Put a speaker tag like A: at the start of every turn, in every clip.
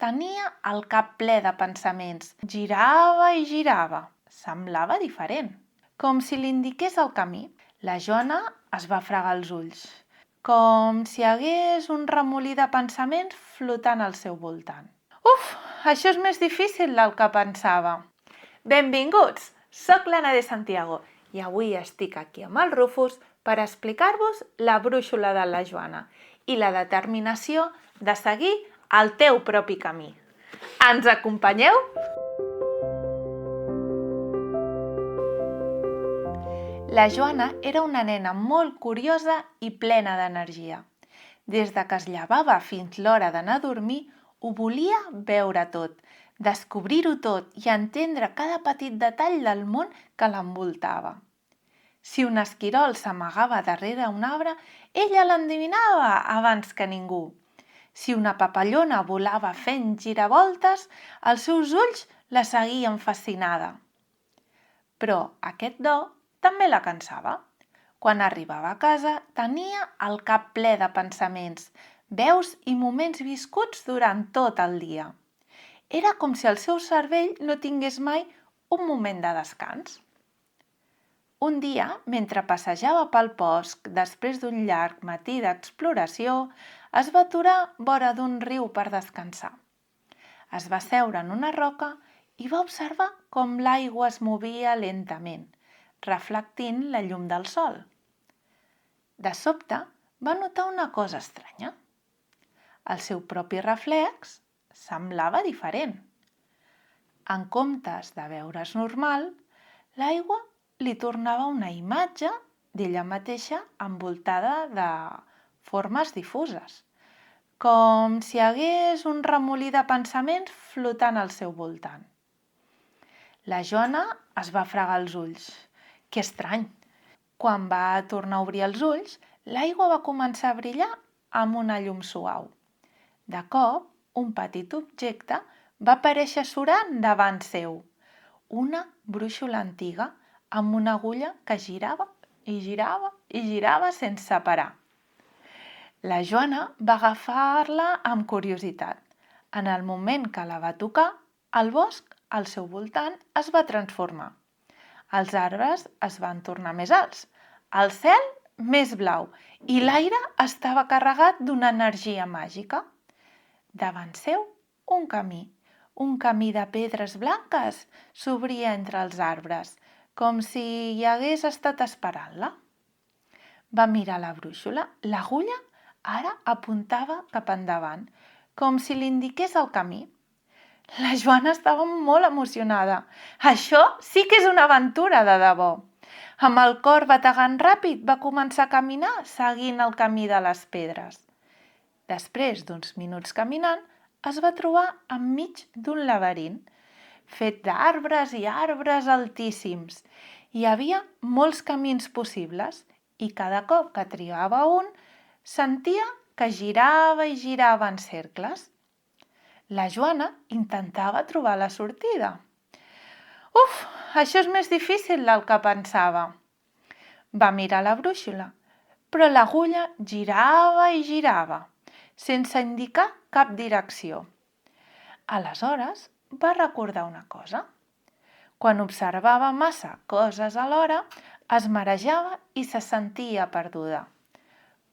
A: tenia el cap ple de pensaments. Girava i girava. Semblava diferent, com si li indiqués el camí. La Joana es va fregar els ulls, com si hi hagués un remolí de pensaments flotant al seu voltant. Uf, això és més difícil del que pensava. Benvinguts! Soc l'Anna de Santiago i avui estic aquí amb el Rufus per explicar-vos la brúixola de la Joana i la determinació de seguir el teu propi camí. Ens acompanyeu? La Joana era una nena molt curiosa i plena d'energia. Des de que es llevava fins l'hora d'anar a dormir, ho volia veure tot, descobrir-ho tot i entendre cada petit detall del món que l'envoltava. Si un esquirol s'amagava darrere un arbre, ella l'endevinava abans que ningú. Si una papallona volava fent giravoltes, els seus ulls la seguien fascinada. Però aquest do també la cansava. Quan arribava a casa, tenia el cap ple de pensaments, veus i moments viscuts durant tot el dia. Era com si el seu cervell no tingués mai un moment de descans. Un dia, mentre passejava pel bosc després d'un llarg matí d'exploració, es va aturar vora d'un riu per descansar. Es va seure en una roca i va observar com l'aigua es movia lentament, reflectint la llum del sol. De sobte, va notar una cosa estranya. El seu propi reflex semblava diferent. En comptes de veure's normal, l'aigua li tornava una imatge d'ella mateixa envoltada de formes difuses, com si hi hagués un remolí de pensaments flotant al seu voltant. La Joana es va fregar els ulls. Que estrany! Quan va tornar a obrir els ulls, l'aigua va començar a brillar amb una llum suau. De cop, un petit objecte va aparèixer surant davant seu, una brúixola antiga amb una agulla que girava i girava i girava sense parar. La Joana va agafar-la amb curiositat. En el moment que la va tocar, el bosc al seu voltant es va transformar. Els arbres es van tornar més alts, el cel més blau i l'aire estava carregat d'una energia màgica. Davant seu, un camí de pedres blanques s'obria entre els arbres, com si hi hagués estat esperant-la. Va mirar la brúixola. L'agulla ara apuntava cap endavant, com si li indiqués el camí. La Joana estava molt emocionada. Això sí que és una aventura de debò. Amb el cor bategant ràpid, va començar a caminar seguint el camí de les pedres. Després d'uns minuts caminant, es va trobar enmig d'un laberint, fet d'arbres i arbres altíssims. Hi havia molts camins possibles i cada cop que triava un, sentia que girava i girava en cercles. La Joana intentava trobar la sortida. Uf, això és més difícil del que pensava. Va mirar la brúixola, però l'agulla girava i girava, sense indicar cap direcció. Aleshores, va recordar una cosa. Quan observava massa coses alhora, es marejava i se sentia perduda.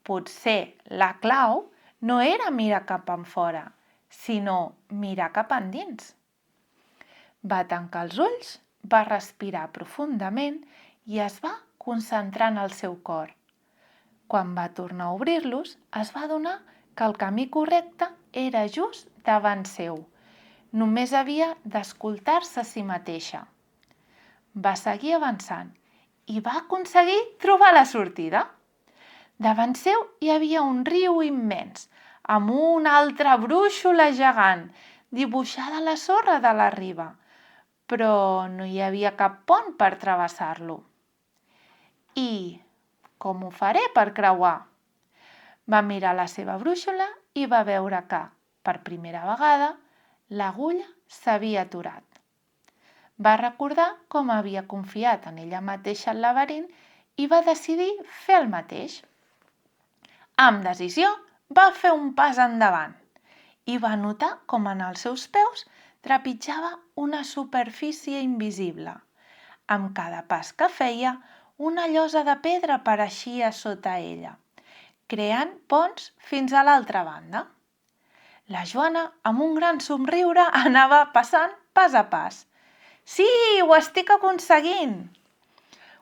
A: Potser la clau no era mirar cap enfora, sinó mirar cap endins. Va tancar els ulls, va respirar profundament i es va concentrar en el seu cor. Quan va tornar a obrir-los, es va adonar que el camí correcte era just davant seu. Només havia d'escoltar-se a si mateixa. Va seguir avançant i va aconseguir trobar la sortida. Davant seu hi havia un riu immens, amb una altra brúixola gegant, dibuixada a la sorra de la riba, però no hi havia cap pont per travessar-lo. I com ho faré per creuar? Va mirar la seva brúixola i va veure que, per primera vegada, l'agulla s'havia aturat. Va recordar com havia confiat en ella mateixa al laberint i va decidir fer el mateix. Amb decisió, va fer un pas endavant i va notar com en els seus peus trepitjava una superfície invisible. Amb cada pas que feia, una llosa de pedra apareixia sota ella, creant ponts fins a l'altra banda. La Joana, amb un gran somriure, anava passant pas a pas. «Sí, ho estic aconseguint!»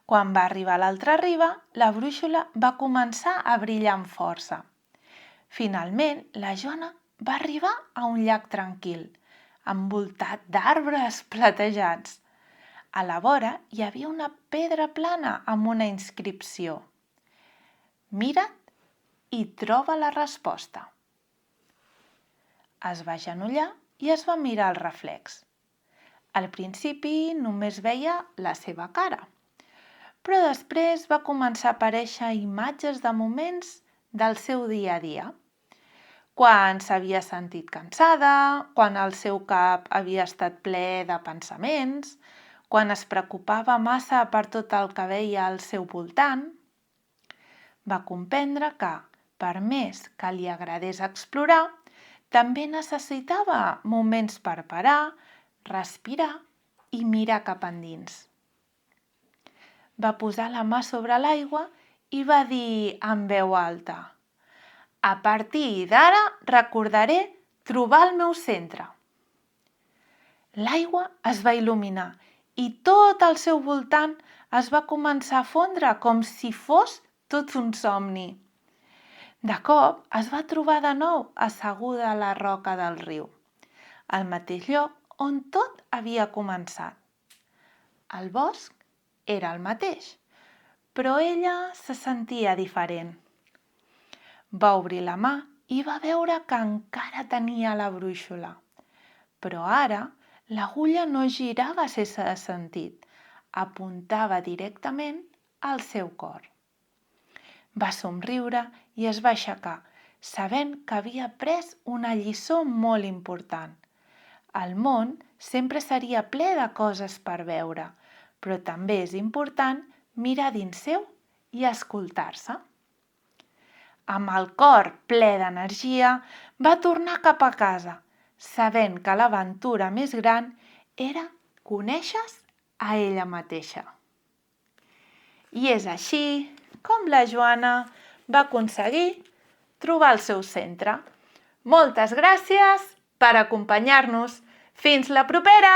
A: Quan va arribar a l'altra riba, la brúixola va començar a brillar amb força. Finalment, la Joana va arribar a un llac tranquil, envoltat d'arbres platejats. A la vora hi havia una pedra plana amb una inscripció. «Mira't i troba la resposta». Es va agenollar i es va mirar al reflex. Al principi només veia la seva cara, però després va començar a aparèixer imatges de moments del seu dia a dia. Quan s'havia sentit cansada, quan el seu cap havia estat ple de pensaments, quan es preocupava massa per tot el que veia al seu voltant. Va comprendre que, per més que li agradés explorar, també necessitava moments per parar, respirar i mirar cap endins. Va posar la mà sobre l'aigua i va dir amb veu alta: «A partir d'ara recordaré trobar el meu centre». L'aigua es va il·luminar i tot al seu voltant es va començar a fondre com si fos tot un somni. De cop es va trobar de nou asseguda a la roca del riu, al mateix lloc on tot havia començat. El bosc era el mateix, però ella se sentia diferent. Va obrir la mà i va veure que encara tenia la brúixola, però ara l'agulla no girava sense sentit, apuntava directament al seu cor. Va somriure i es va aixecar, sabent que havia après una lliçó molt important. El món sempre seria ple de coses per veure, però també és important mirar dins seu i escoltar-se. Amb el cor ple d'energia, va tornar cap a casa, sabent que l'aventura més gran era conèixer-se a ella mateixa. I és així com la Joana va aconseguir trobar el seu centre. Moltes gràcies per acompanyar-nos. Fins la propera!